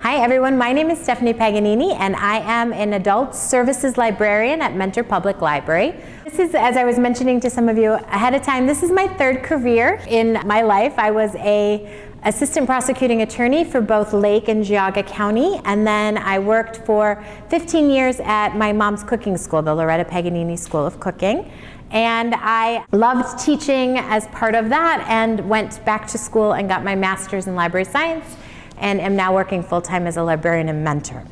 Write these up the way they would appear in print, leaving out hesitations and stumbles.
Hi everyone, my name is Stephanie Paganini and I am an adult services librarian at Mentor Public Library. This is, as I was mentioning to some of you ahead of time, this is my third career in my life. I was an assistant prosecuting attorney for both Lake and Geauga County, and then I worked for 15 years at my mom's cooking school, the Loretta Paganini School of Cooking. And I loved teaching as part of that and went back to school and got my master's in library science and am now working full-time as a librarian and mentor.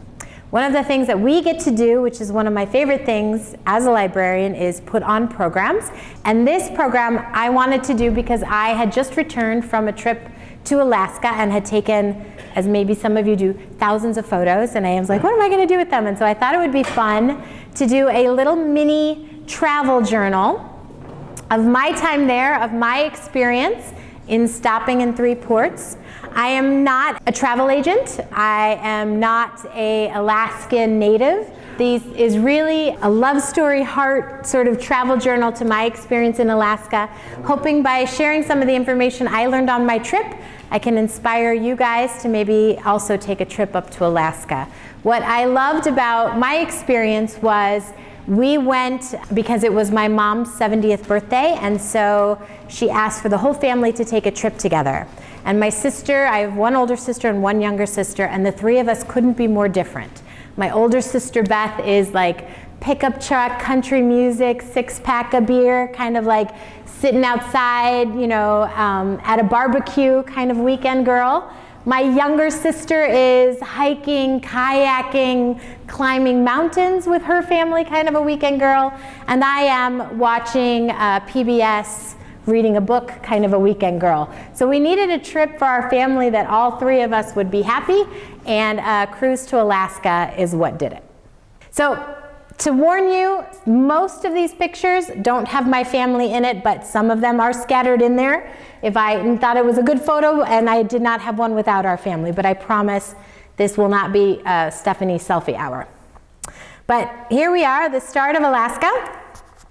One of the things that we get to do, which is one of my favorite things as a librarian, is put on programs. And this program I wanted to do because I had just returned from a trip to Alaska and had taken, as maybe some of you do, thousands of photos, and I was like, what am I going to do with them? And so I thought it would be fun to do a little mini travel journal of my time there, of my experience in stopping in 3 ports. I am not a travel agent. I am not an Alaskan native. This is really a love story, heart sort of travel journal to my experience in Alaska, hoping by sharing some of the information I learned on my trip, I can inspire you guys to maybe also take a trip up to Alaska. What I loved about my experience was we went because it was my mom's 70th birthday, and so she asked for the whole family to take a trip together. And my sister, I have one older sister and one younger sister, and the 3 of us couldn't be more different. My older sister Beth is like pickup truck, country music, 6-pack of beer, kind of like sitting outside, you know, at a barbecue kind of weekend girl. My younger sister is hiking, kayaking, climbing mountains with her family, kind of a weekend girl. And I am watching PBS, reading a book, kind of a weekend girl. So we needed a trip for our family that all 3 of us would be happy, and a cruise to Alaska is what did it. So to warn you, most of these pictures don't have my family in it, but some of them are scattered in there. If I thought it was a good photo, and I did not have one without our family, but I promise this will not be a Stephanie selfie hour. But here we are, the start of Alaska.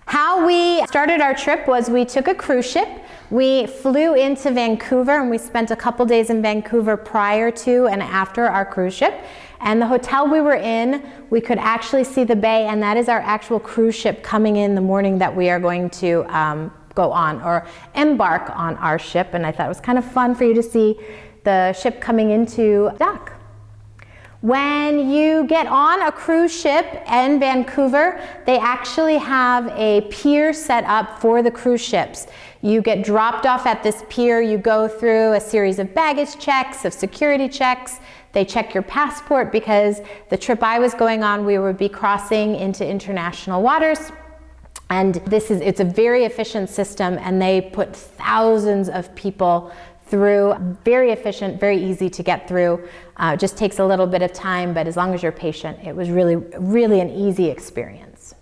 How we started our trip was we took a cruise ship. We flew into Vancouver and we spent a couple days in Vancouver prior to and after our cruise ship. And the hotel we were in, we could actually see the bay, and that is our actual cruise ship coming in the morning that we are going to go on or embark on our ship. And I thought it was kind of fun for you to see the ship coming into dock. When you get on a cruise ship in Vancouver, they actually have a pier set up for the cruise ships. You get dropped off at this pier, you go through a series of baggage checks, of security checks. They check your passport because the trip I was going on, we would be crossing into international waters. And it's a very efficient system, and they put thousands of people through. Very efficient, very easy to get through. Just takes a little bit of time, but as long as you're patient, it was really, really an easy experience.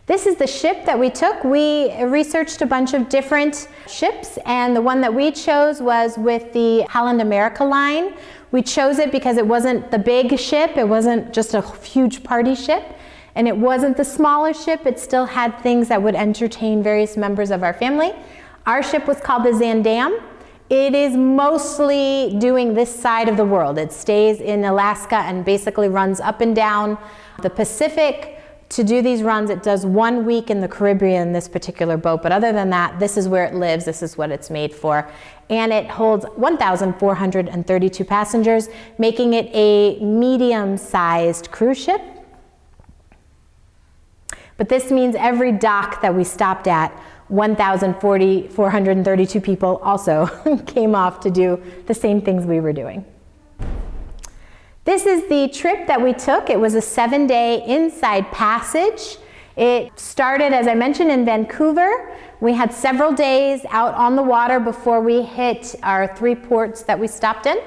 This is the ship that we took. We researched a bunch of different ships, and the one that we chose was with the Holland America line. We chose it because it wasn't the big ship, it wasn't just a huge party ship, and it wasn't the smaller ship. It still had things that would entertain various members of our family. Our ship was called the Zandam. It is mostly doing this side of the world. It stays in Alaska and basically runs up and down the Pacific. To do these runs, it does 1 week in the Caribbean, this particular boat, but other than that, this is where it lives, this is what it's made for. And it holds 1,432 passengers, making it a medium-sized cruise ship. But this means every dock that we stopped at, 1,432 people also came off to do the same things we were doing. This is the trip that we took. It was a 7-day inside passage. It started, as I mentioned, in Vancouver. We had several days out on the water before we hit our 3 ports that we stopped in.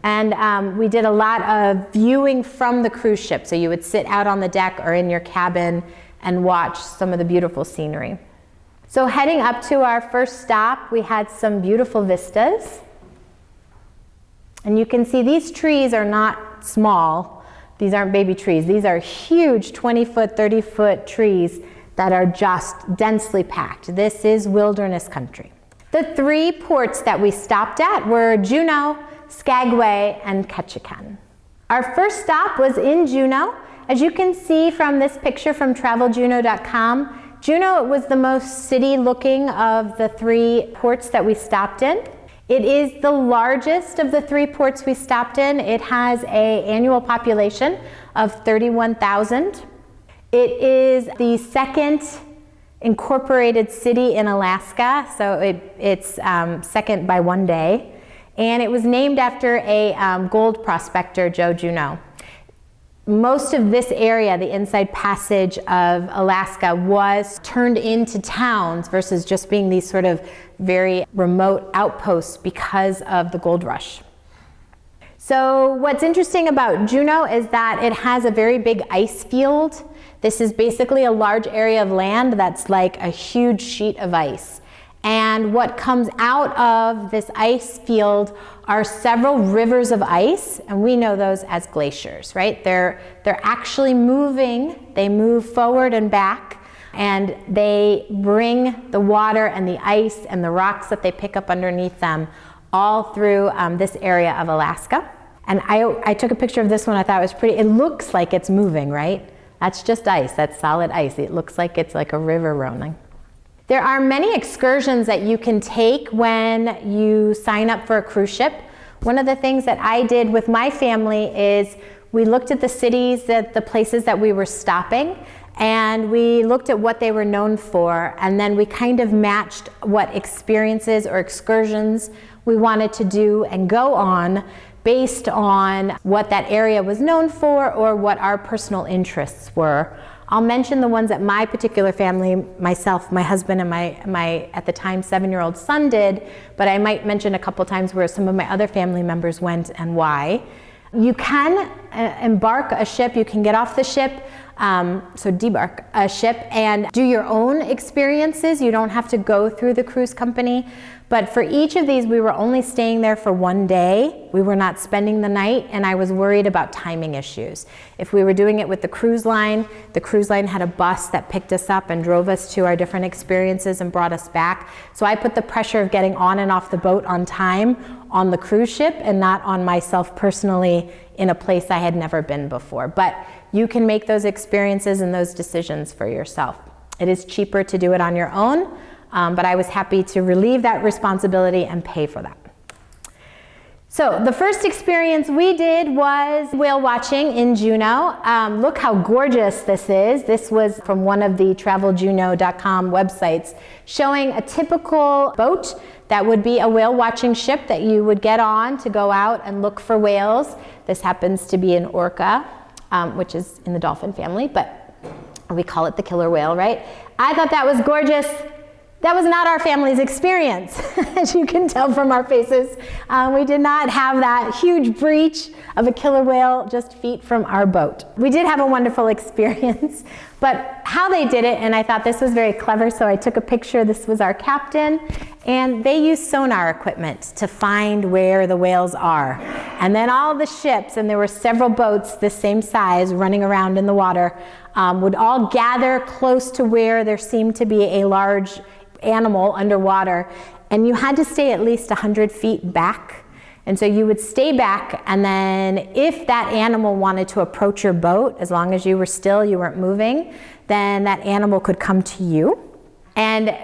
And we did a lot of viewing from the cruise ship. So you would sit out on the deck or in your cabin and watch some of the beautiful scenery. So heading up to our first stop, we had some beautiful vistas. And you can see these trees are not small. These aren't baby trees. These are huge 20-foot, 30-foot trees that are just densely packed. This is wilderness country. The 3 ports that we stopped at were Juneau, Skagway, and Ketchican. Our first stop was in Juneau. As you can see from this picture from traveljuneau.com, Juneau was the most city-looking of the 3 ports that we stopped in. It is the largest of the 3 ports we stopped in. It has an annual population of 31,000. It is the 2nd incorporated city in Alaska, so it's second by 1 day. And it was named after a gold prospector, Joe Juneau. Most of this area, the Inside Passage of Alaska, was turned into towns versus just being these sort of very remote outposts because of the gold rush. So what's interesting about Juneau is that it has a very big ice field. This is basically a large area of land that's like a huge sheet of ice. And what comes out of this ice field are several rivers of ice, and we know those as glaciers, right? They're actually moving. They move forward and back, and they bring the water and the ice and the rocks that they pick up underneath them all through this area of Alaska. And I took a picture of this one. I thought it was pretty. It looks like it's moving, right? That's just ice. That's solid ice. It looks like it's like a river rolling. There are many excursions that you can take when you sign up for a cruise ship. One of the things that I did with my family is we looked at the cities, the places that we were stopping, and we looked at what they were known for, and then we kind of matched what experiences or excursions we wanted to do and go on based on what that area was known for or what our personal interests were. I'll mention the ones that my particular family, myself, my husband, and my at the time 7-year-old son did, but I might mention a couple times where some of my other family members went and why. You can embark a ship, you can get off the ship, so debark a ship and do your own experiences. You don't have to go through the cruise company. But for each of these, we were only staying there for 1 day. We were not spending the night, and I was worried about timing issues. If we were doing it with the cruise line had a bus that picked us up and drove us to our different experiences and brought us back. So I put the pressure of getting on and off the boat on time on the cruise ship and not on myself personally in a place I had never been before. But you can make those experiences and those decisions for yourself. It is cheaper to do it on your own. But I was happy to relieve that responsibility and pay for that. So the first experience we did was whale watching in Juneau. Look how gorgeous this is. This was from one of the traveljuneau.com websites showing a typical boat that would be a whale watching ship that you would get on to go out and look for whales. This happens to be an orca, which is in the dolphin family, but we call it the killer whale, right? I thought that was gorgeous. That was not our family's experience, as you can tell from our faces. We did not have that huge breach of a killer whale just feet from our boat. We did have a wonderful experience, but how they did it, and I thought this was very clever, so I took a picture. This was our captain, and they used sonar equipment to find where the whales are. And then all the ships, and there were several boats the same size running around in the water, would all gather close to where there seemed to be a large animal underwater, and you had to stay at least 100 feet back. And so you would stay back, and then if that animal wanted to approach your boat, as long as you were still, you weren't moving, then that animal could come to you. And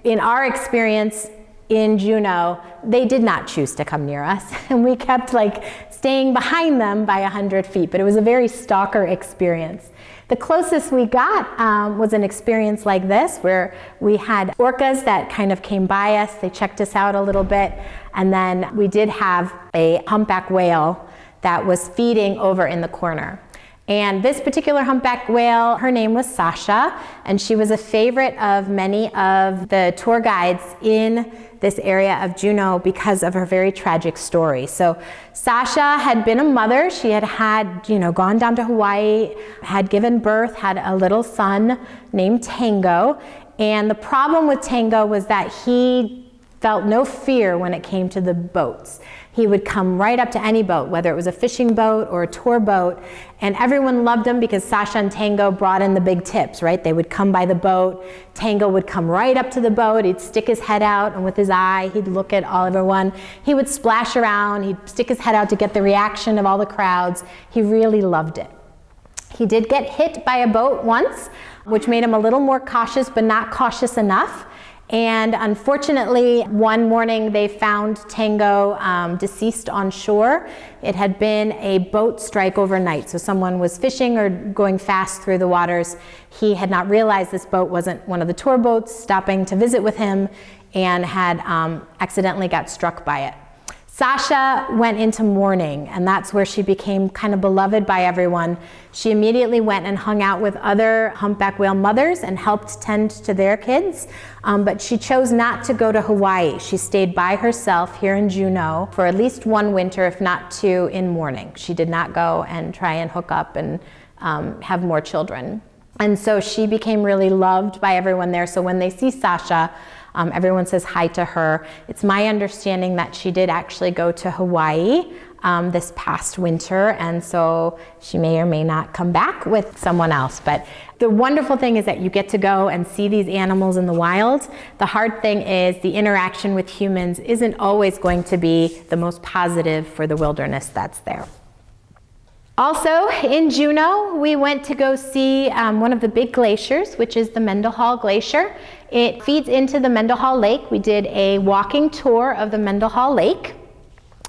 in our experience in Juneau, they did not choose to come near us, and we kept like staying behind them by 100 feet, but it was a very stalker experience. The closest we got was an experience like this, where we had orcas that kind of came by us. They checked us out a little bit, and then we did have a humpback whale that was feeding over in the corner. And this particular humpback whale, her name was Sasha, and she was a favorite of many of the tour guides in this area of Juneau because of her very tragic story. So Sasha had been a mother. She had gone down to Hawaii, had given birth, had a little son named Tango. And the problem with Tango was that he felt no fear when it came to the boats. He would come right up to any boat, whether it was a fishing boat or a tour boat, and everyone loved him because Sasha and Tango brought in the big tips, right? They would come by the boat, Tango would come right up to the boat, he'd stick his head out, and with his eye, he'd look at everyone. He would splash around, he'd stick his head out to get the reaction of all the crowds. He really loved it. He did get hit by a boat once, which made him a little more cautious, but not cautious enough. And unfortunately, one morning they found Tango deceased on shore. It had been a boat strike overnight, so someone was fishing or going fast through the waters. He had not realized this boat wasn't one of the tour boats stopping to visit with him, and had accidentally got struck by it. Sasha went into mourning, and that's where she became kind of beloved by everyone. She immediately went and hung out with other humpback whale mothers and helped tend to their kids, but she chose not to go to Hawaii. She stayed by herself here in Juneau for at least one winter, if not two, in mourning. She did not go and try and hook up and have more children. And so she became really loved by everyone there. So when they see Sasha, everyone says hi to her. It's my understanding that she did actually go to Hawaii this past winter, and so she may or may not come back with someone else. But the wonderful thing is that you get to go and see these animals in the wild. The hard thing is the interaction with humans isn't always going to be the most positive for the wilderness that's there. Also, in Juneau, we went to go see one of the big glaciers, which is the Mendenhall Glacier. It feeds into the Mendenhall Lake. We did a walking tour of the Mendenhall Lake.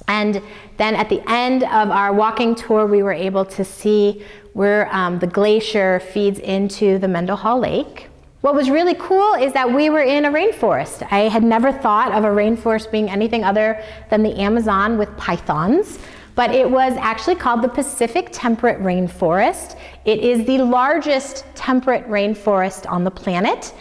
And then at the end of our walking tour, we were able to see where the glacier feeds into the Mendenhall Lake. What was really cool is that we were in a rainforest. I had never thought of a rainforest being anything other than the Amazon with pythons. But it was actually called the Pacific Temperate Rainforest. It is the largest temperate rainforest on the planet.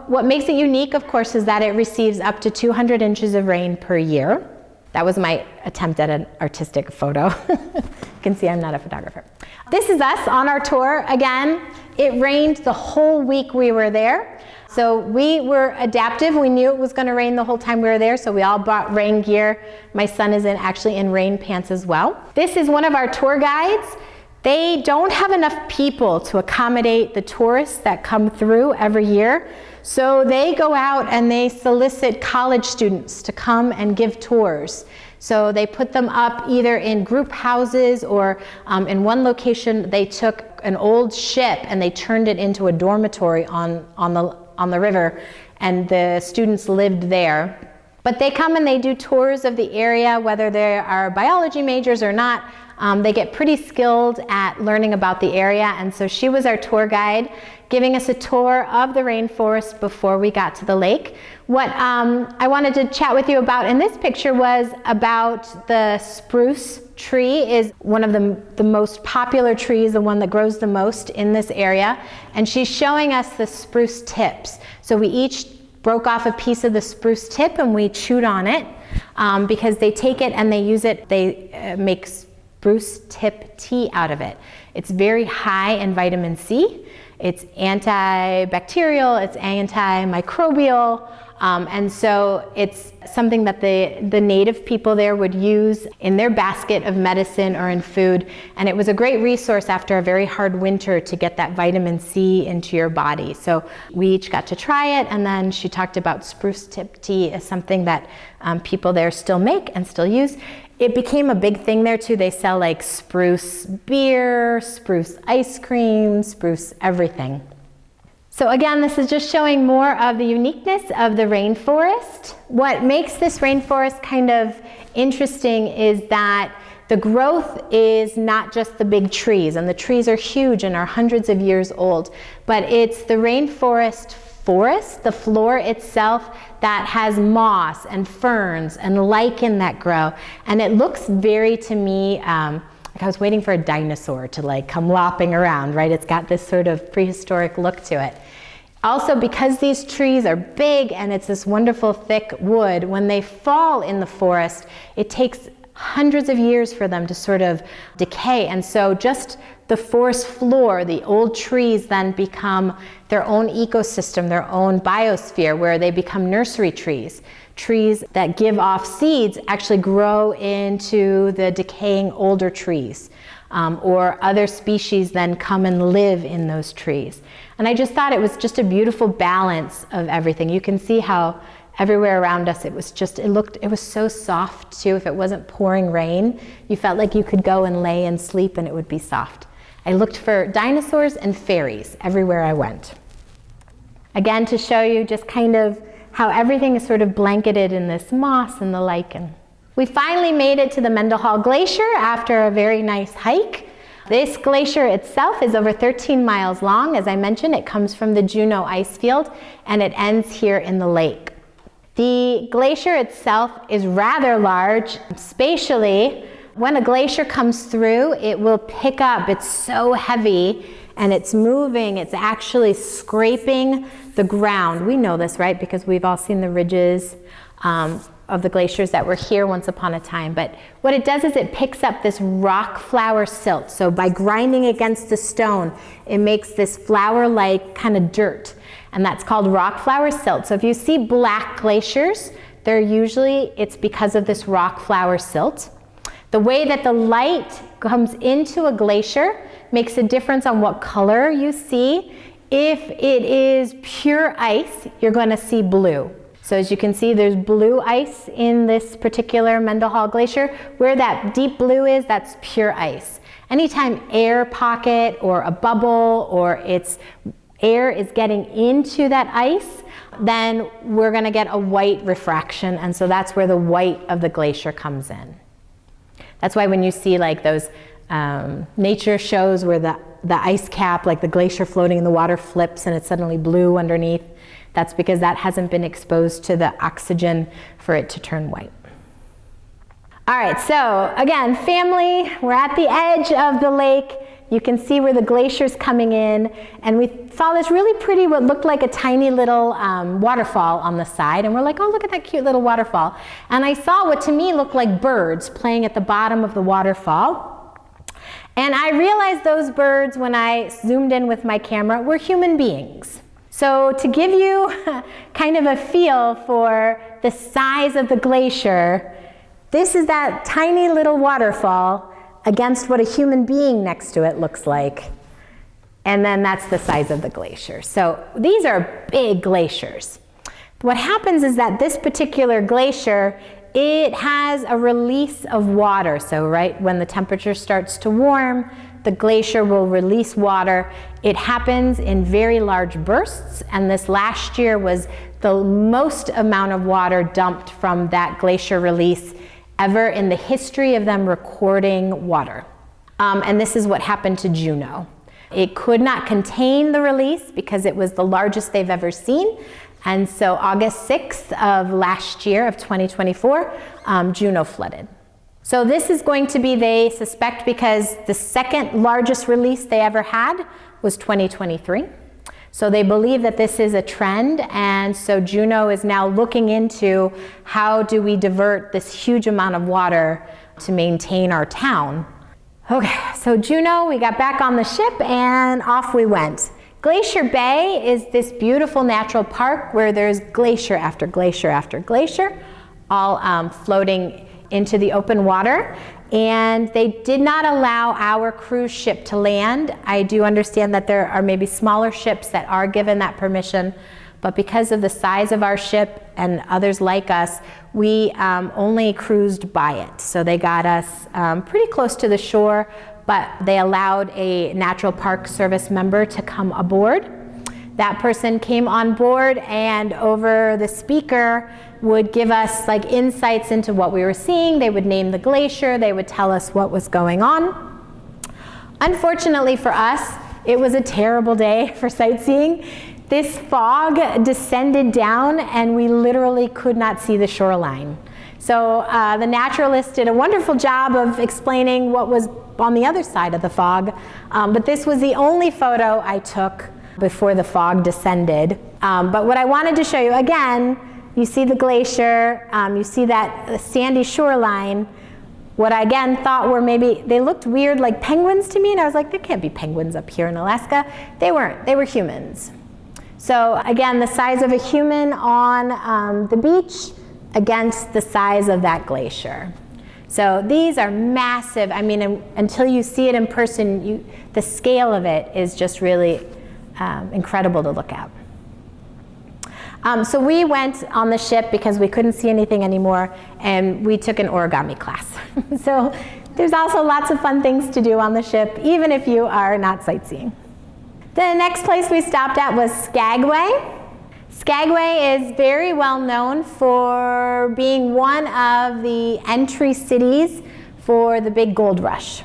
What makes it unique, of course, is that it receives up to 200 inches of rain per year. That was my attempt at an artistic photo. You can see I'm not a photographer. This is us on our tour again. It rained the whole week we were there. So we were adaptive. We knew it was going to rain the whole time we were there, so we all brought rain gear. My son is actually in rain pants as well. This is one of our tour guides. They don't have enough people to accommodate the tourists that come through every year. So they go out and they solicit college students to come and give tours. So they put them up either in group houses, or in one location they took an old ship and they turned it into a dormitory on the river, and the students lived there. But they come and they do tours of the area, whether they are biology majors or not. They get pretty skilled at learning about the area, and so she was our tour guide, giving us a tour of the rainforest before we got to the lake. What I wanted to chat with you about in this picture was about the spruce tree. Is one of the most popular trees, the one that grows the most in this area, and she's showing us the spruce tips. So we each broke off a piece of the spruce tip and we chewed on it, because they take it and they use it, they make spruce tip tea out of it. It's very high in vitamin C. It's antibacterial, it's antimicrobial, and so it's something that the native people there would use in their basket of medicine or in food, and it was a great resource after a very hard winter to get that vitamin C into your body. So we each got to try it, and then she talked about spruce tip tea as something that people there still make and still use. It became a big thing there too. They sell like spruce beer, spruce ice cream, spruce everything. So again, this is just showing more of the uniqueness of the rainforest. What makes this rainforest kind of interesting is that the growth is not just the big trees, and the trees are huge and are hundreds of years old, but it's the rainforest forest, the floor itself, that has moss and ferns and lichen that grow. And it looks very, to me, like I was waiting for a dinosaur to like come lopping around, right? It's got this sort of prehistoric look to it. Also, because these trees are big and it's this wonderful thick wood, when they fall in the forest, it takes hundreds of years for them to sort of decay. And so just the forest floor, the old trees then become their own ecosystem, their own biosphere, where they become nursery trees. Trees that give off seeds actually grow into the decaying older trees. Or other species then come and live in those trees. And I just thought it was just a beautiful balance of everything. You can see how everywhere around us, it was so soft too. If it wasn't pouring rain, you felt like you could go and lay and sleep and it would be soft. I looked for dinosaurs and fairies everywhere I went. Again, to show you just kind of how everything is sort of blanketed in this moss and the lichen. We finally made it to the Mendenhall Glacier after a very nice hike. This glacier itself is over 13 miles long. As I mentioned, it comes from the Juneau ice field and it ends here in the lake. The glacier itself is rather large. Spatially, when a glacier comes through, it will pick up. It's so heavy and it's moving. It's actually scraping the ground. We know this, right? Because we've all seen the ridges of the glaciers that were here once upon a time. But what it does is it picks up this rock flour silt. So by grinding against the stone, it makes this flour-like kind of dirt. And that's called rock flour silt. So if you see black glaciers, it's because of this rock flour silt. The way that the light comes into a glacier makes a difference on what color you see. If it is pure ice, you're going to see blue. So as you can see, there's blue ice in this particular Mendenhall Glacier. Where that deep blue is, that's pure ice. Anytime air pocket or a bubble or air is getting into that ice, then we're going to get a white refraction, and so that's where the white of the glacier comes in. That's why when you see like those nature shows where the ice cap, like the glacier floating in the water, flips and it's suddenly blue underneath, that's because that hasn't been exposed to the oxygen for it to turn white. All right, so again, family, we're at the edge of the lake. You can see where the glacier's coming in, and we saw this really pretty, what looked like a tiny little waterfall on the side, and we're like, oh, look at that cute little waterfall. And I saw what to me looked like birds playing at the bottom of the waterfall. And I realized those birds, when I zoomed in with my camera, were human beings. So to give you kind of a feel for the size of the glacier, this is that tiny little waterfall against what a human being next to it looks like. And then that's the size of the glacier. So these are big glaciers. What happens is that this particular glacier, it has a release of water. So right when the temperature starts to warm, the glacier will release water. It happens in very large bursts, and this last year was the most amount of water dumped from that glacier release ever in the history of them recording water. And this is what happened to Juneau. It could not contain the release because it was the largest they've ever seen. And so August 6th of last year, of 2024, Juneau flooded. So this is going to be, they suspect, because the second largest release they ever had was 2023. So they believe that this is a trend, and so Juneau is now looking into how do we divert this huge amount of water to maintain our town. Okay, so Juneau, we got back on the ship and off we went. Glacier Bay is this beautiful natural park where there's glacier after glacier after glacier, all floating into the open water. And they did not allow our cruise ship to land. I do understand that there are maybe smaller ships that are given that permission, but because of the size of our ship and others like us, we only cruised by it. So they got us pretty close to the shore, but they allowed a Natural Park Service member to come aboard. That person came on board and over the speaker would give us like insights into what we were seeing. They would name the glacier. They would tell us what was going on. Unfortunately for us, it was a terrible day for sightseeing. This fog descended down and we literally could not see the shoreline. So the naturalist did a wonderful job of explaining what was on the other side of the fog, but this was the only photo I took before the fog descended. But what I wanted to show you, again, you see the glacier, you see that sandy shoreline. what I again thought were maybe, they looked weird like penguins to me, and I was like, there can't be penguins up here in Alaska. They weren't, they were humans. So again, the size of a human on the beach against the size of that glacier. So these are massive. I mean, until you see it in person, the scale of it is just really incredible to look at. So we went on the ship because we couldn't see anything anymore, and we took an origami class. So there's also lots of fun things to do on the ship, even if you are not sightseeing. The next place we stopped at was Skagway. Skagway is very well known for being one of the entry cities for the big gold rush.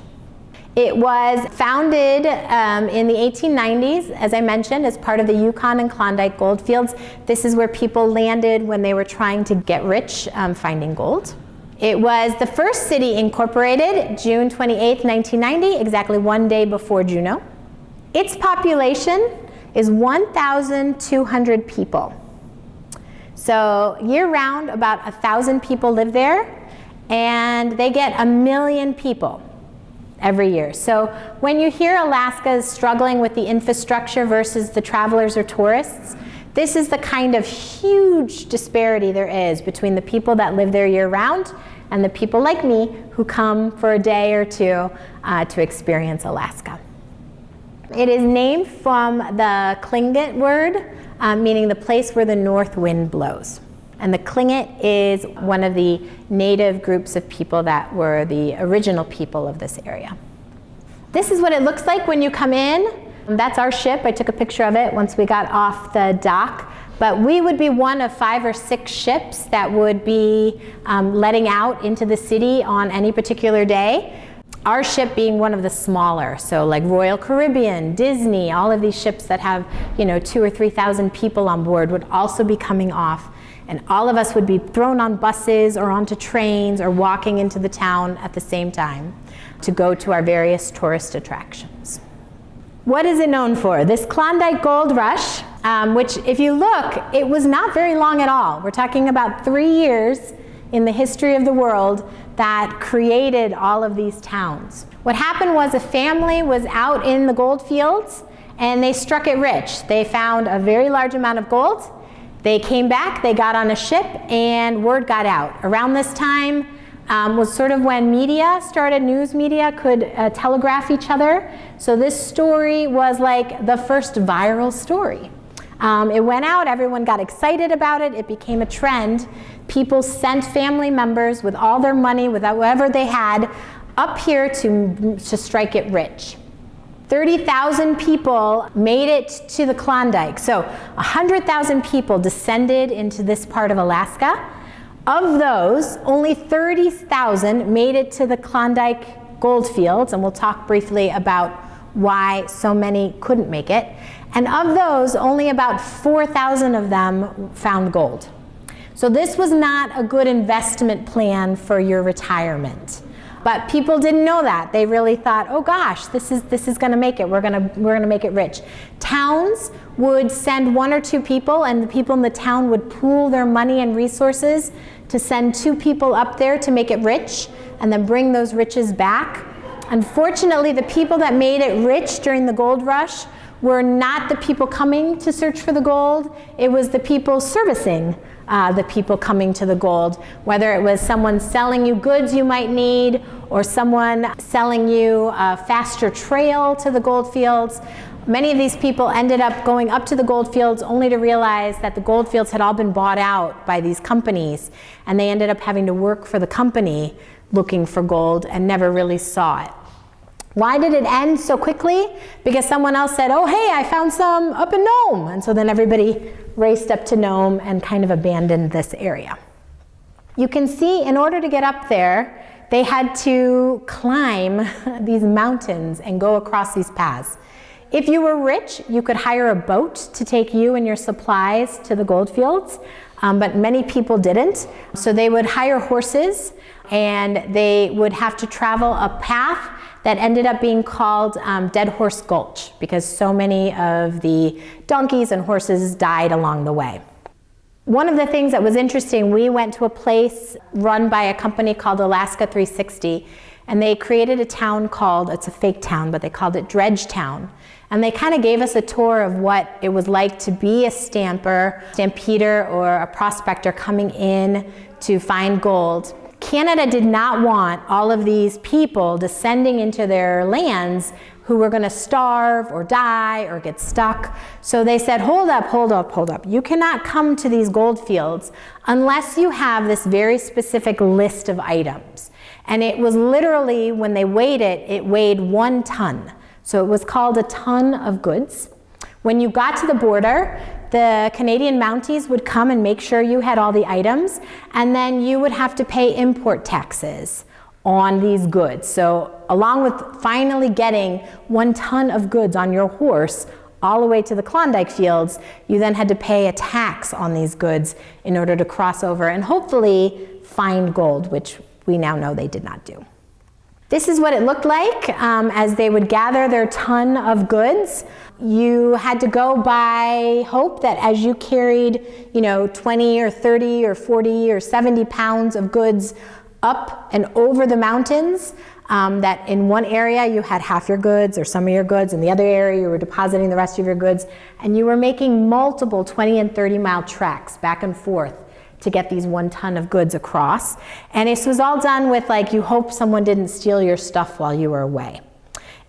It was founded in the 1890s, as I mentioned, as part of the Yukon and Klondike gold fields. This is where people landed when they were trying to get rich finding gold. It was the first city incorporated June 28, 1990, exactly one day before Juneau. Its population is 1,200 people. So year-round, about 1,000 people live there, and they get 1 million people every year. So when you hear Alaska is struggling with the infrastructure versus the travelers or tourists, this is the kind of huge disparity there is between the people that live there year-round and the people like me who come for a day or two to experience Alaska. It is named from the Tlingit word, meaning the place where the north wind blows. And the Tlingit is one of the native groups of people that were the original people of this area. This is what it looks like when you come in. That's our ship. I took a picture of it once we got off the dock. But we would be one of 5 or 6 ships that would be letting out into the city on any particular day. Our ship being one of the smaller, so like Royal Caribbean, Disney, all of these ships that have 2,000 or 3,000 people on board would also be coming off. And all of us would be thrown on buses or onto trains or walking into the town at the same time to go to our various tourist attractions. What is it known for? This Klondike Gold Rush, which if you look, it was not very long at all. We're talking about 3 years in the history of the world that created all of these towns. What happened was a family was out in the gold fields and they struck it rich. They found a very large amount of gold. They came back, they got on a ship, and word got out. Around this time was sort of when media started, news media could telegraph each other. So this story was like the first viral story. It went out, everyone got excited about it, it became a trend. People sent family members with all their money, with whatever they had, up here to strike it rich. 30,000 people made it to the Klondike. So 100,000 people descended into this part of Alaska. Of those, only 30,000 made it to the Klondike gold fields, and we'll talk briefly about why so many couldn't make it. And of those, only about 4,000 of them found gold. So this was not a good investment plan for your retirement. But people didn't know that. They really thought, oh gosh, this is going to make it. We're going to make it rich. Towns would send 1 or 2 people, and the people in the town would pool their money and resources to send 2 people up there to make it rich, and then bring those riches back. Unfortunately, the people that made it rich during the gold rush were not the people coming to search for the gold. It was the people servicing the people coming to the gold, whether it was someone selling you goods you might need or someone selling you a faster trail to the gold fields. Many of these people ended up going up to the gold fields only to realize that the gold fields had all been bought out by these companies, and they ended up having to work for the company looking for gold and never really saw it. Why did it end so quickly? Because someone else said, oh hey, I found some up in Nome. And so then everybody raced up to Nome and kind of abandoned this area. You can see in order to get up there, they had to climb these mountains and go across these paths. If you were rich, you could hire a boat to take you and your supplies to the gold fields, but many people didn't. So they would hire horses, and they would have to travel a path that ended up being called Dead Horse Gulch, because so many of the donkeys and horses died along the way. One of the things that was interesting, we went to a place run by a company called Alaska 360, and they created a town called, it's a fake town, but they called it Dredge Town. And they kind of gave us a tour of what it was like to be a stampeder, or a prospector coming in to find gold. Canada did not want all of these people descending into their lands who were going to starve or die or get stuck. So they said, hold up, hold up, hold up. You cannot come to these gold fields unless you have this very specific list of items. And it was literally, when they weighed it, it weighed 1 ton. So it was called a ton of goods. When you got to the border, the Canadian Mounties would come and make sure you had all the items, and then you would have to pay import taxes on these goods. So along with finally getting 1 ton of goods on your horse all the way to the Klondike fields, you then had to pay a tax on these goods in order to cross over and hopefully find gold, which we now know they did not do. This is what it looked like as they would gather their ton of goods. You had to go by hope that as you carried, 20 or 30 or 40 or 70 pounds of goods up and over the mountains, that in one area you had half your goods or some of your goods, in the other area you were depositing the rest of your goods, and you were making multiple 20 and 30 mile treks back and forth to get these 1 ton of goods across. And this was all done with, like, you hope someone didn't steal your stuff while you were away.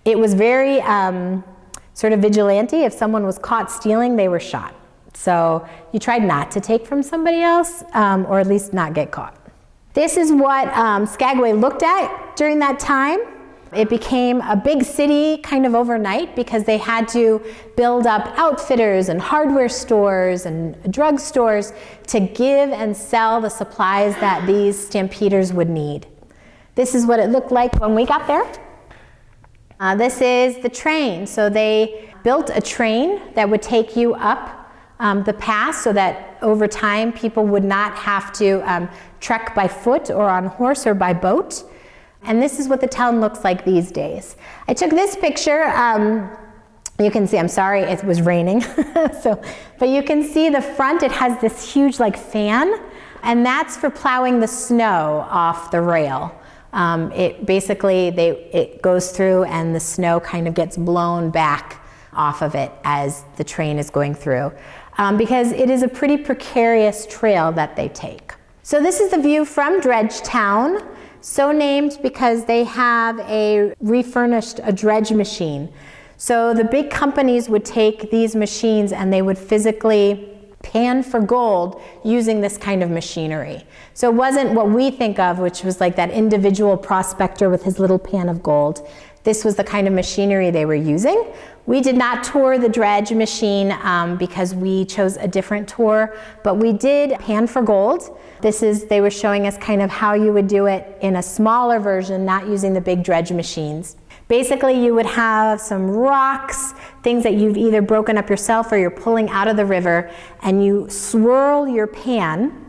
It was very sort of vigilante. If someone was caught stealing, they were shot. So you tried not to take from somebody else, or at least not get caught. This is what Skagway looked at during that time. It became a big city kind of overnight because they had to build up outfitters and hardware stores and drugstores to give and sell the supplies that these stampeders would need. This is what it looked like when we got there. This is the train. So they built a train that would take you up the pass so that over time people would not have to trek by foot or on horse or by boat. And this is what the town looks like these days. I took this picture. You can see, I'm sorry, it was raining. But you can see the front, it has this huge fan, and that's for plowing the snow off the rail. It goes through and the snow kind of gets blown back off of it as the train is going through. Because it is a pretty precarious trail that they take. So this is the view from Dredge Town. So named because they have refurnished a dredge machine. So the big companies would take these machines and they would physically pan for gold using this kind of machinery. So it wasn't what we think of, which was like that individual prospector with his little pan of gold. This was the kind of machinery they were using. We did not tour the dredge machine because we chose a different tour, but we did pan for gold. They were showing us kind of how you would do it in a smaller version, not using the big dredge machines. Basically, you would have some rocks, things that you've either broken up yourself or you're pulling out of the river, and you swirl your pan.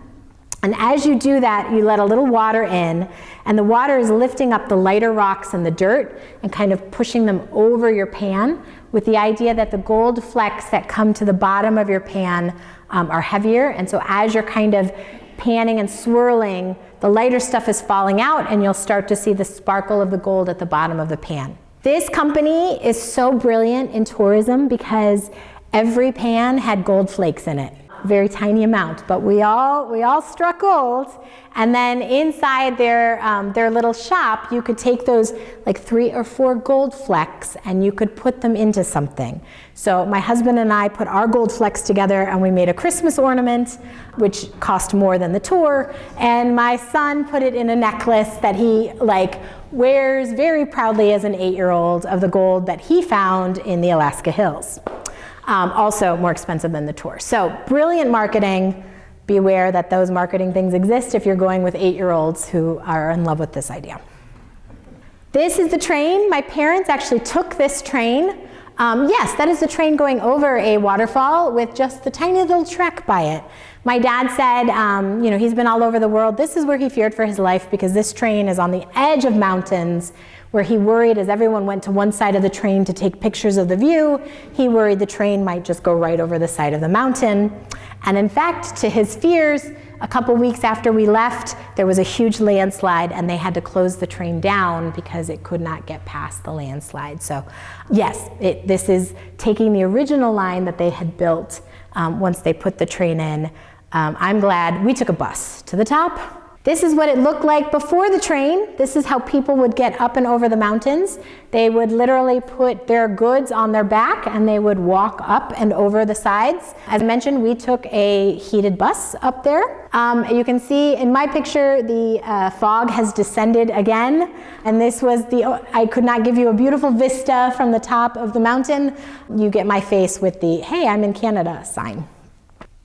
And as you do that, you let a little water in, and the water is lifting up the lighter rocks and the dirt and kind of pushing them over your pan, with the idea that the gold flecks that come to the bottom of your pan are heavier. And so as you're kind of panning and swirling, the lighter stuff is falling out and you'll start to see the sparkle of the gold at the bottom of the pan. This company is so brilliant in tourism because every pan had gold flakes in it. Very tiny amount, but we all struck gold. And then inside their little shop, you could take those like 3 or 4 gold flecks and you could put them into something. So my husband and I put our gold flecks together and we made a Christmas ornament, which cost more than the tour. And my son put it in a necklace that he wears very proudly as an 8-year-old of the gold that he found in the Alaska hills. Also more expensive than the tour. So brilliant marketing. Beware that those marketing things exist if you're going with 8-year-olds who are in love with this idea. This is the train. My parents actually took this train. Yes, that is the train going over a waterfall with just the tiny little trek by it. My dad said, he's been all over the world. This is where he feared for his life because this train is on the edge of mountains where he worried as everyone went to one side of the train to take pictures of the view, he worried the train might just go right over the side of the mountain. And in fact, to his fears, a couple weeks after we left, there was a huge landslide and they had to close the train down because it could not get past the landslide. So yes, this is taking the original line that they had built once they put the train in. I'm glad we took a bus to the top. This is what it looked like before the train. This is how people would get up and over the mountains. They would literally put their goods on their back and they would walk up and over the sides. As I mentioned, we took a heated bus up there. You can see in my picture, the fog has descended again. And this was I could not give you a beautiful vista from the top of the mountain. You get my face with the, hey, I'm in Canada sign.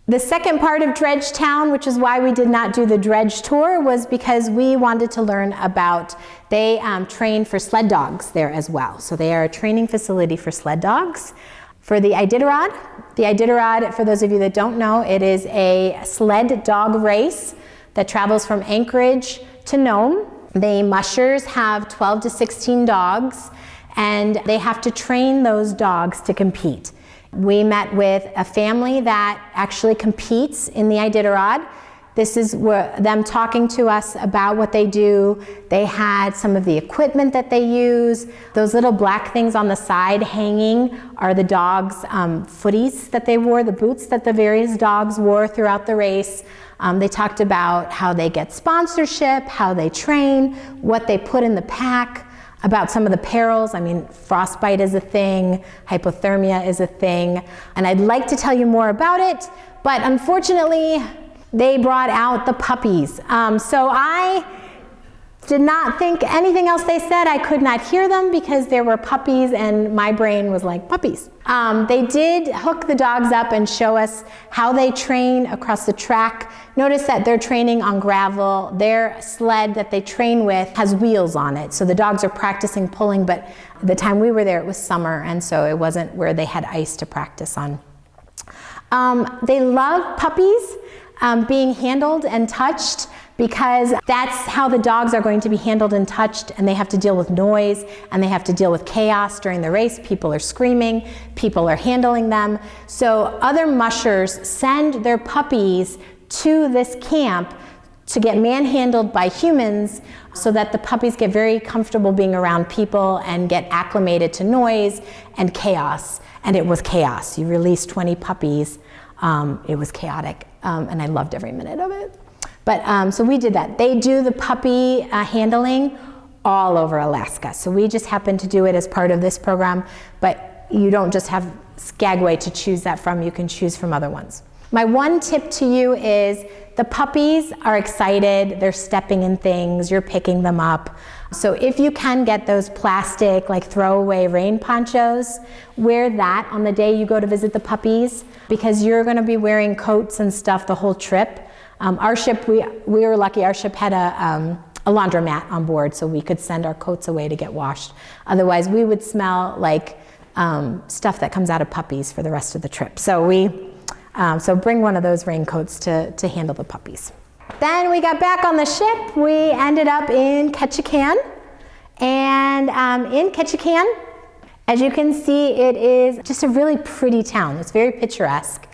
The second part of Dredge Town, which is why we did not do the Dredge tour, was because we wanted to learn about, they train for sled dogs there as well. So they are a training facility for sled dogs. For the Iditarod, for those of you that don't know, it is a sled dog race that travels from Anchorage to Nome. The mushers have 12 to 16 dogs, and they have to train those dogs to compete. We met with a family that actually competes in the Iditarod. This is them talking to us about what they do. They had some of the equipment that they use. Those little black things on the side hanging are the dogs' footies that they wore, the boots that the various dogs wore throughout the race. They talked about how they get sponsorship, how they train, what they put in the pack, about some of the perils. I mean, frostbite is a thing, hypothermia is a thing, and I'd like to tell you more about it, but unfortunately, they brought out the puppies. So I did not think anything else they said. I could not hear them because there were puppies and my brain was like, puppies. They did hook the dogs up and show us how they train across the track. Notice that they're training on gravel. Their sled that they train with has wheels on it. So the dogs are practicing pulling, but the time we were there, it was summer, and so it wasn't where they had ice to practice on. They love puppies being handled and touched, because that's how the dogs are going to be handled and touched, and they have to deal with noise and they have to deal with chaos during the race. People are screaming, people are handling them. So other mushers send their puppies to this camp to get manhandled by humans so that the puppies get very comfortable being around people and get acclimated to noise and chaos. And it was chaos. You released 20 puppies. It was chaotic, and I loved every minute of it. But so we did that. They do the puppy handling all over Alaska. So we just happened to do it as part of this program, but you don't just have Skagway to choose that from. You can choose from other ones. My one tip to you is the puppies are excited. They're stepping in things. You're picking them up. So if you can get those plastic, like throwaway rain ponchos, wear that on the day you go to visit the puppies, because you're going to be wearing coats and stuff the whole trip. Our ship, we were lucky, our ship had a laundromat on board, so we could send our coats away to get washed. Otherwise, we would smell like stuff that comes out of puppies for the rest of the trip. So so bring one of those raincoats to handle the puppies. Then we got back on the ship. We ended up in Ketchican. And in Ketchican, as you can see, it is just a really pretty town. It's very picturesque.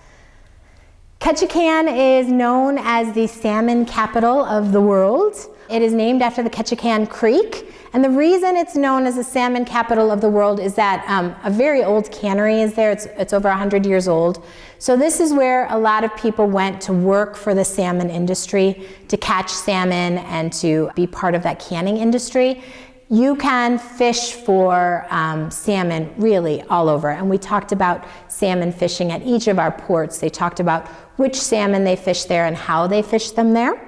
Ketchican is known as the salmon capital of the world. It is named after the Ketchikan Creek. And the reason it's known as the salmon capital of the world is that a very old cannery is there. It's over 100 years old. So this is where a lot of people went to work for the salmon industry, to catch salmon and to be part of that canning industry. You can fish for salmon really all over. And we talked about salmon fishing at each of our ports. They talked about which salmon they fish there and how they fish them there.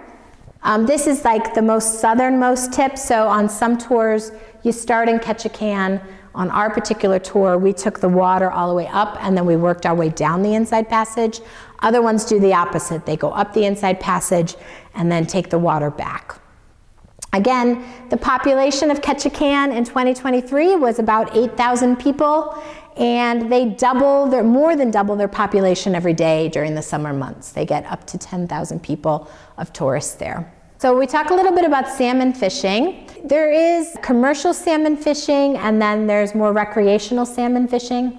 This is like the most southernmost tip. So on some tours, you start in Ketchikan. On our particular tour, we took the water all the way up and then we worked our way down the inside passage. Other ones do the opposite. They go up the inside passage and then take the water back. Again, the population of Ketchikan in 2023 was about 8,000 people, and they more than double their population every day during the summer months. They get up to 10,000 people of tourists there. So we talk a little bit about salmon fishing. There is commercial salmon fishing, and then there's more recreational salmon fishing.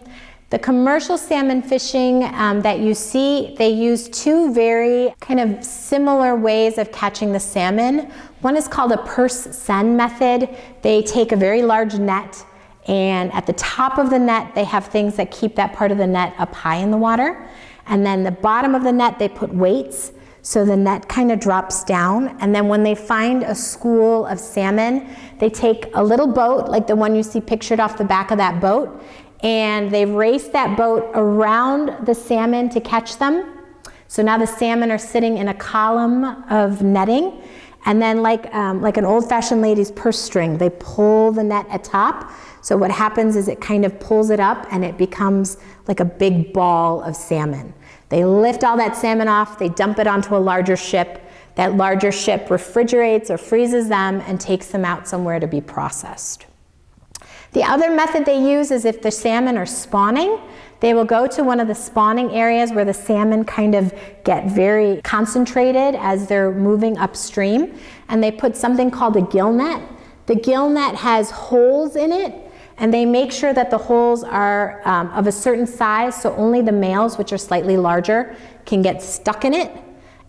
The commercial salmon fishing that you see, they use two very kind of similar ways of catching the salmon. One is called a purse seine method. They take a very large net, and at the top of the net, they have things that keep that part of the net up high in the water. And then the bottom of the net, they put weights, so the net kind of drops down. And then when they find a school of salmon, they take a little boat, like the one you see pictured off the back of that boat, and they race that boat around the salmon to catch them. So now the salmon are sitting in a column of netting, and then like an old-fashioned lady's purse string, they pull the net atop. So what happens is it kind of pulls it up, and it becomes like a big ball of salmon. They lift all that salmon off, they dump it onto a larger ship. That larger ship refrigerates or freezes them and takes them out somewhere to be processed. The other method they use is if the salmon are spawning, they will go to one of the spawning areas where the salmon kind of get very concentrated as they're moving upstream, and they put something called a gill net. The gill net has holes in it, and they make sure that the holes are of a certain size, so only the males, which are slightly larger, can get stuck in it,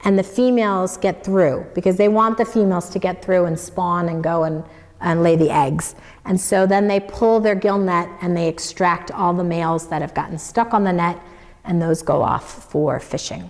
and the females get through, because they want the females to get through and spawn and go and lay the eggs. And so then they pull their gill net and they extract all the males that have gotten stuck on the net, and those go off for fishing.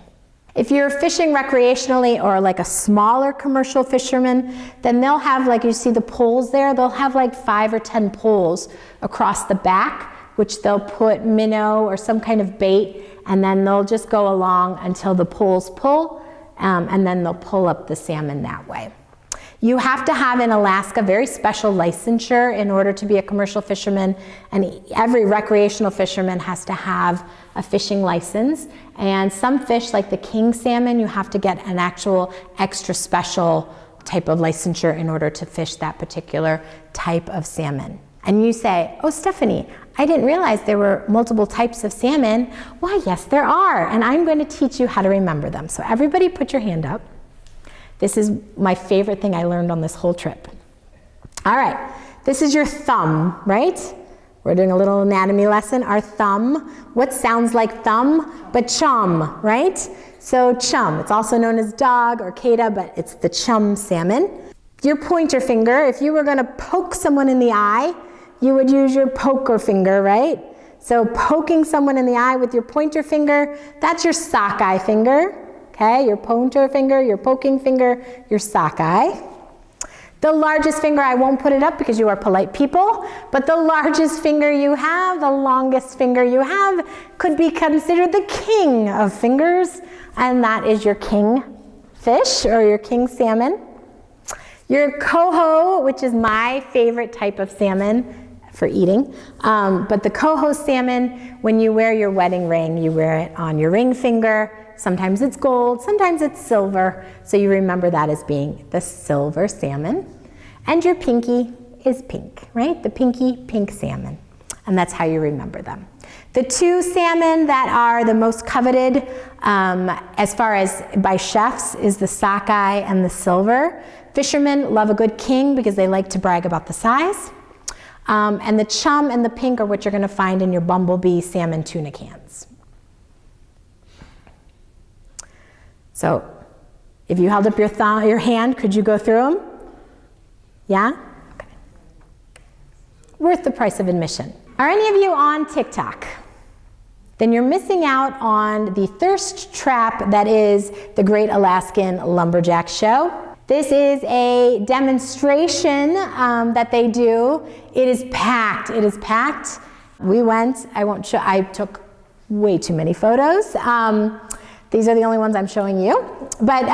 If you're fishing recreationally or like a smaller commercial fisherman, then they'll have, like you see the poles there, they'll have like 5 or 10 poles across the back, which they'll put minnow or some kind of bait, and then they'll just go along until the poles pull, and then they'll pull up the salmon that way. You have to have in Alaska very special licensure in order to be a commercial fisherman, and every recreational fisherman has to have a fishing license. And some fish, like the king salmon, you have to get an actual extra special type of licensure in order to fish that particular type of salmon. And you say, oh, Stephanie, I didn't realize there were multiple types of salmon. Why, yes, there are, and I'm going to teach you how to remember them. So everybody put your hand up. This is my favorite thing I learned on this whole trip. All right, this is your thumb, right? We're doing a little anatomy lesson. Our thumb, what sounds like thumb, but chum, right? So chum, it's also known as dog or kata, but it's the chum salmon. Your pointer finger, if you were gonna poke someone in the eye, you would use your poker finger, right? So poking someone in the eye with your pointer finger, that's your sockeye finger. Okay, your pointer finger, your poking finger, your sockeye. The largest finger, I won't put it up because you are polite people, but the largest finger you have, the longest finger you have, could be considered the king of fingers, and that is your king fish or your king salmon. Your coho, which is my favorite type of salmon for eating, but the coho salmon, when you wear your wedding ring, you wear it on your ring finger. Sometimes it's gold, sometimes it's silver, so you remember that as being the silver salmon. And your pinky is pink, right? The pinky pink salmon, and that's how you remember them. The two salmon that are the most coveted as far as by chefs is the sockeye and the silver. Fishermen love a good king because they like to brag about the size. And the chum and the pink are what you're gonna find in your bumblebee salmon tuna cans. So if you held up your hand, could you go through them? Yeah? Okay. Worth the price of admission. Are any of you on TikTok? Then you're missing out on the thirst trap that is the Great Alaskan Lumberjack Show. This is a demonstration that they do. It is packed. It is packed. We went, I took way too many photos. These are the only ones I'm showing you. But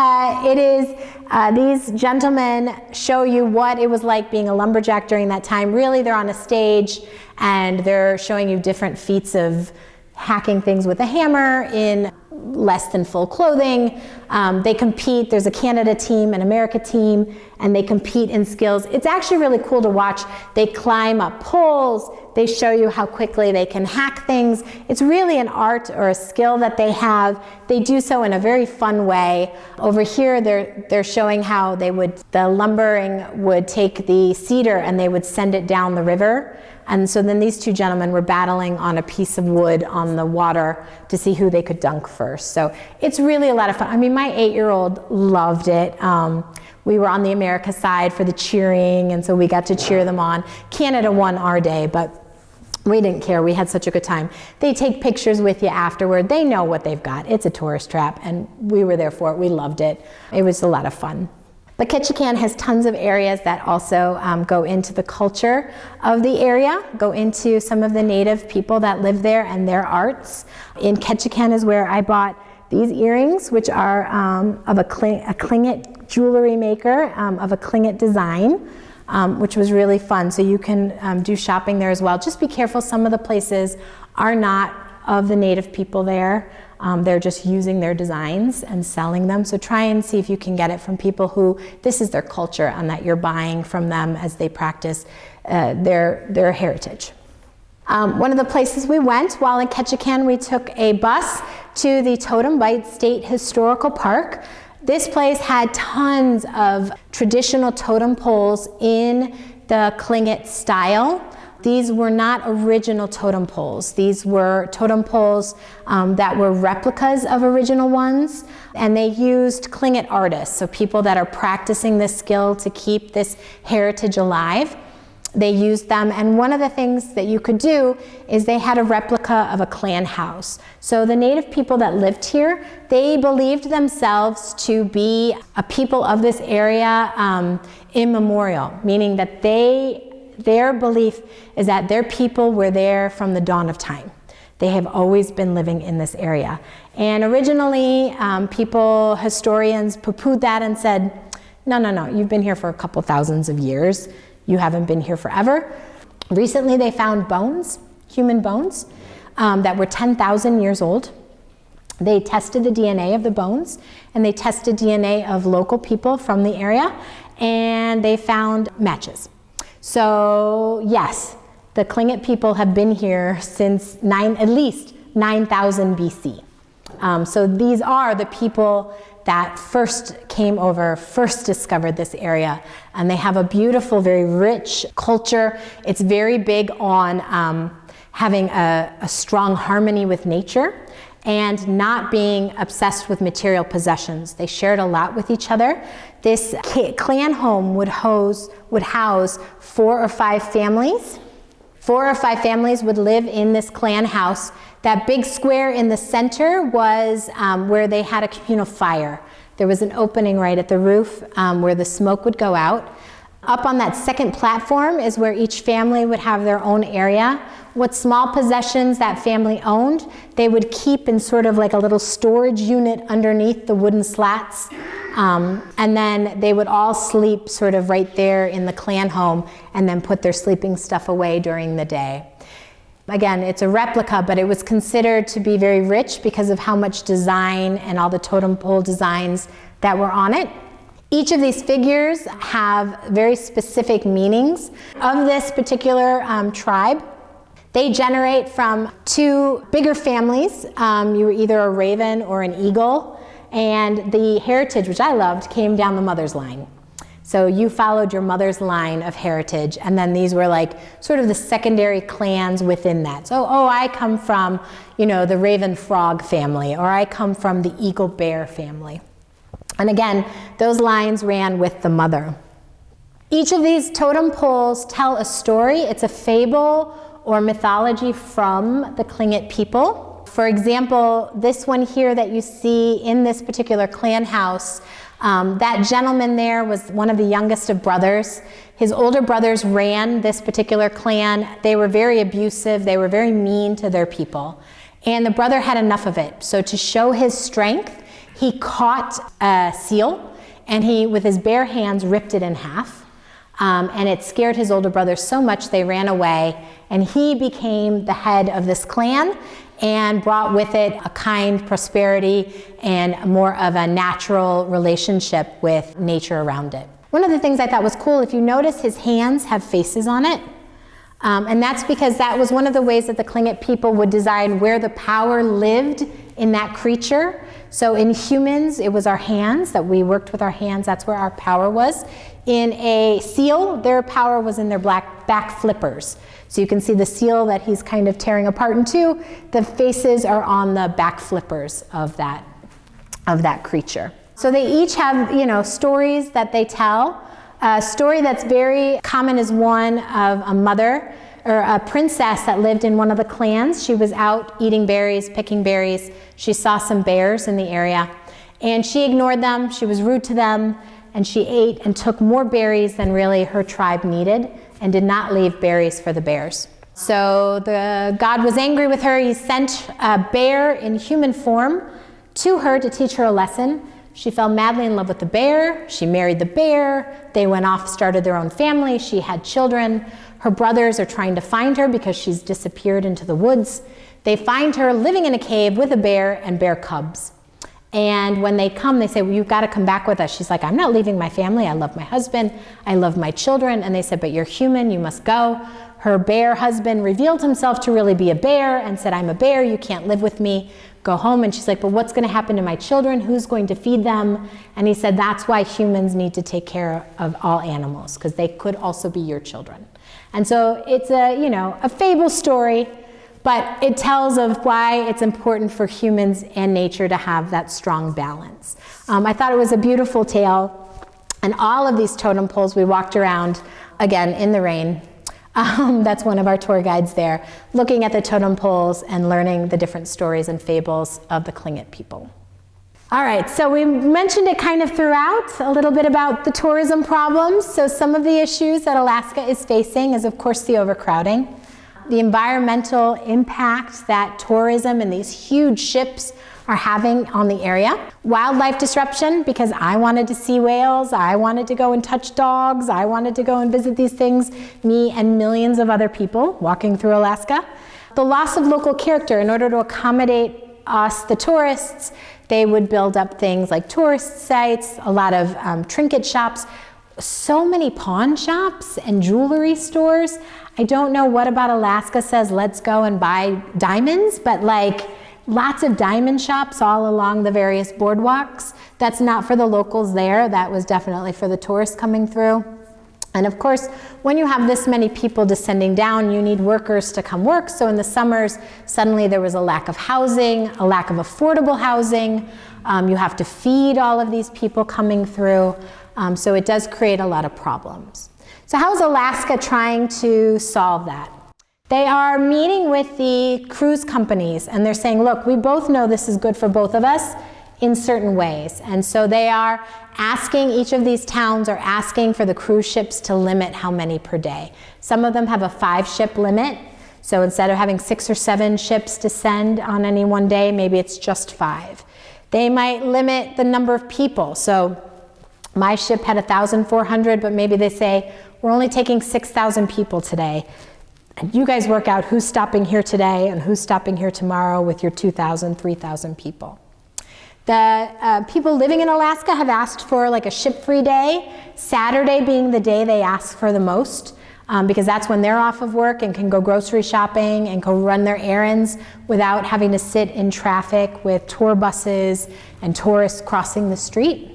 these gentlemen show you what it was like being a lumberjack during that time. Really, they're on a stage and they're showing you different feats of hacking things with a hammer in less than full clothing. They compete. There's a Canada team, an America team, and they compete in skills. It's actually really cool to watch. They climb up poles, They show you how quickly they can hack things. It's really an art or a skill that they have. They do so in a very fun way. Over here, they're showing how the lumbering would take the cedar and they would send it down the river. And so then these two gentlemen were battling on a piece of wood on the water to see who they could dunk first. So it's really a lot of fun. I mean, my 8-year-old loved it. We were on the America side for the cheering, and so we got to cheer them on. Canada won our day, but we didn't care. We had such a good time. They take pictures with you afterward. They know what they've got. It's a tourist trap, and we were there for it. We loved it. It was a lot of fun. But Ketchican has tons of areas that also go into the culture of the area, go into some of the native people that live there and their arts. In Ketchican is where I bought these earrings, which are of a Klingit jewelry maker, of a Klingit design, which was really fun. So you can do shopping there as well. Just be careful, some of the places are not of the native people there. They're just using their designs and selling them. So try and see if you can get it from people who this is their culture and that you're buying from them as they practice their heritage. One of the places we went while in Ketchican, we took a bus to the Totem Bight State Historical Park. This place had tons of traditional totem poles in the Klingit style. These were not original totem poles. These were totem poles that were replicas of original ones, and they used Klingit artists, so people that are practicing this skill to keep this heritage alive. They used them, and one of the things that you could do is they had a replica of a clan house. So the native people that lived here, they believed themselves to be a people of this area immemorial, meaning that their belief is that their people were there from the dawn of time. They have always been living in this area. And originally, historians poo-pooed that and said, no, you've been here for a couple thousands of years. You haven't been here forever. Recently, they found bones, human bones, that were 10,000 years old. They tested the DNA of the bones, and they tested DNA of local people from the area, and they found matches. So yes, the Klingit people have been here since at least 9,000 BC. So these are the people that first came over, first discovered this area, and they have a beautiful, very rich culture. It's very big on having a strong harmony with nature and not being obsessed with material possessions. They shared a lot with each other. This clan home would house 4 or 5 families. 4 or 5 families would live in this clan house. That big square in the center was where they had a communal fire. There was an opening right at the roof where the smoke would go out. Up on that second platform is where each family would have their own area. What small possessions that family owned, they would keep in sort of like a little storage unit underneath the wooden slats. And then they would all sleep sort of right there in the clan home and then put their sleeping stuff away during the day. Again, it's a replica, but it was considered to be very rich because of how much design and all the totem pole designs that were on it. Each of these figures have very specific meanings of this particular tribe. They generate from 2 bigger families. You were either a raven or an eagle, and the heritage, which I loved, came down the mother's line. So you followed your mother's line of heritage, and then these were like sort of the secondary clans within that. So, I come from, the raven frog family, or I come from the eagle bear family. And again, those lines ran with the mother. Each of these totem poles tell a story. It's a fable or mythology from the Klingit people. For example, this one here that you see in this particular clan house, that gentleman there was one of the youngest of brothers. His older brothers ran this particular clan. They were very abusive. They were very mean to their people. And the brother had enough of it. So to show his strength, he caught a seal and he, with his bare hands, ripped it in half. And it scared his older brothers so much they ran away, and he became the head of this clan and brought with it a kind prosperity and more of a natural relationship with nature around it. One of the things I thought was cool, if you notice his hands have faces on it, And that's because that was one of the ways that the Tlingit people would design where the power lived in that creature. So in humans, it was our hands, that we worked with our hands. That's where our power was. In a seal, their power was in their back flippers. So you can see the seal that he's kind of tearing apart in two. The faces are on the back flippers of that creature. So they each have, stories that they tell. A story that's very common is one of a mother or a princess that lived in one of the clans. She was out eating berries, picking berries. She saw some bears in the area, and she ignored them. She was rude to them, and she ate and took more berries than really her tribe needed, and did not leave berries for the bears. So the god was angry with her. He sent a bear in human form to her to teach her a lesson. She fell madly in love with the bear. She married the bear. They went off, started their own family. She had children. Her brothers are trying to find her because she's disappeared into the woods. They find her living in a cave with a bear and bear cubs. And when they come, they say, well, you've got to come back with us. She's like, I'm not leaving my family. I love my husband. I love my children. And they said, but you're human. You must go. Her bear husband revealed himself to really be a bear and said, I'm a bear. You can't live with me. Go home. And she's like, but what's going to happen to my children? Who's going to feed them? And he said, that's why humans need to take care of all animals, because they could also be your children. And so it's a fable story, but it tells of why it's important for humans and nature to have that strong balance. I thought it was a beautiful tale. And all of these totem poles, we walked around, again, in the rain. That's one of our tour guides there, looking at the totem poles and learning the different stories and fables of the Tlingit people. All right, so we mentioned it kind of throughout, a little bit about the tourism problems. So some of the issues that Alaska is facing is, of course, the overcrowding, the environmental impact that tourism and these huge ships are having on the area. Wildlife disruption, because I wanted to see whales, I wanted to go and touch dogs, I wanted to go and visit these things, me and millions of other people walking through Alaska. The loss of local character. In order to accommodate us, the tourists, they would build up things like tourist sites, a lot of trinket shops, so many pawn shops and jewelry stores. I don't know what about Alaska says, let's go and buy diamonds, but lots of diamond shops all along the various boardwalks. That's not for the locals there. That was definitely for the tourists coming through. And of course, when you have this many people descending down, you need workers to come work. So in the summers, suddenly there was a lack of housing, a lack of affordable housing. You have to feed all of these people coming through. So it does create a lot of problems. So how is Alaska trying to solve that? They are meeting with the cruise companies, and they're saying, look, we both know this is good for both of us in certain ways. And so they are asking, each of these towns are asking for the cruise ships to limit how many per day. Some of them have a 5-ship limit. So instead of having 6 or 7 ships descend on any one day, maybe it's just 5. They might limit the number of people. So my ship had 1,400, but maybe they say, we're only taking 6,000 people today. And you guys work out who's stopping here today and who's stopping here tomorrow with your 2,000, 3,000 people. The people living in Alaska have asked for like a ship-free day, Saturday being the day they ask for the most, because that's when they're off of work and can go grocery shopping and go run their errands without having to sit in traffic with tour buses and tourists crossing the street.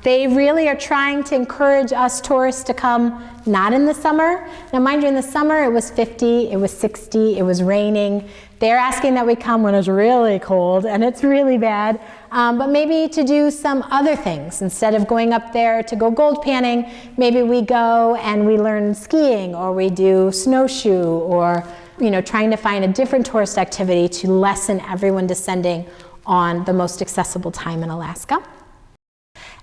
They really are trying to encourage us tourists to come not in the summer. Now mind you, in the summer it was 50, it was 60, it was raining. They're asking that we come when it's really cold and it's really bad, but maybe to do some other things. Instead of going up there to go gold panning, maybe we go and we learn skiing, or we do snowshoe, or trying to find a different tourist activity to lessen everyone descending on the most accessible time in Alaska.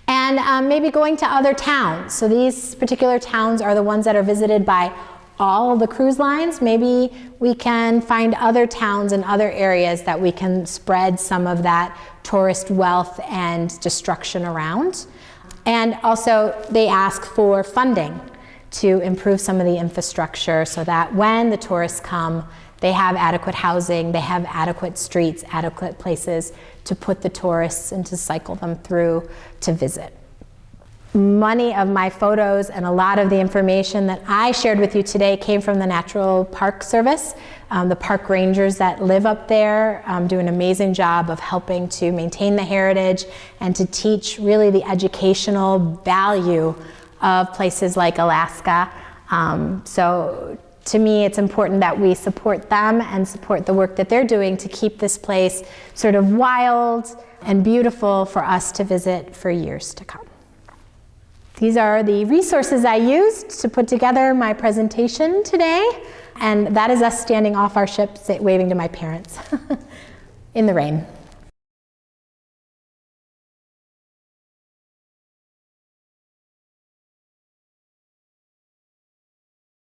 And maybe going to other towns. So these particular towns are the ones that are visited by all the cruise lines. Maybe we can find other towns and other areas that we can spread some of that tourist wealth and destruction around. And also they ask for funding to improve some of the infrastructure so that when the tourists come, they have adequate housing, they have adequate streets, adequate places to put the tourists and to cycle them through to visit. Many of my photos and a lot of the information that I shared with you today came from the Natural Park Service. The park rangers that live up there do an amazing job of helping to maintain the heritage and to teach really the educational value of places like Alaska. So to me, it's important that we support them and support the work that they're doing to keep this place sort of wild and beautiful for us to visit for years to come. These are the resources I used to put together my presentation today, and that is us standing off our ship waving to my parents in the rain.